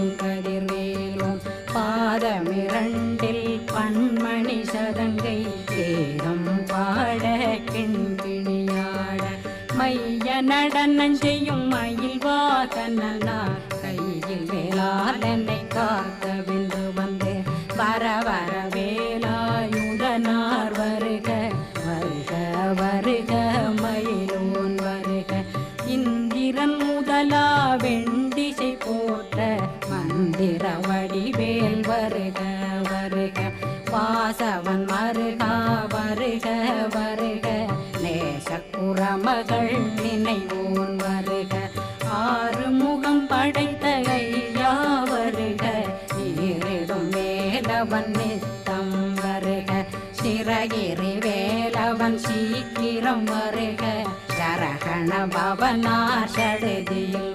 செங்கதிர்வேலும் பாதமிரண்டில் பன்மணி சதங்கை ஏகம் பாட கிண்பிணியாட மைய நடனம் செய்யும் மயில் வாசனார் கையில் வேளாளனை காக்க வென்று வந்து வர வர வேலாயுதனார் வருக வருக வருக மயிலோன் வருக இந்திரன் முதலா வெண்டிசை போட்ட மந்திர வடிவேல் வருக வருக வாசவன் மருகா வருக வருக நேசக்குறமகள் நினைவோன் வருக ஆறு முகம் படைத்த ஐயா வருக ஈரிடும் வேலவன் நித்தம் வருக சிறகிரி வேலவன் சீக்கிரம் வருக சரகண பவனார் சடுதியில்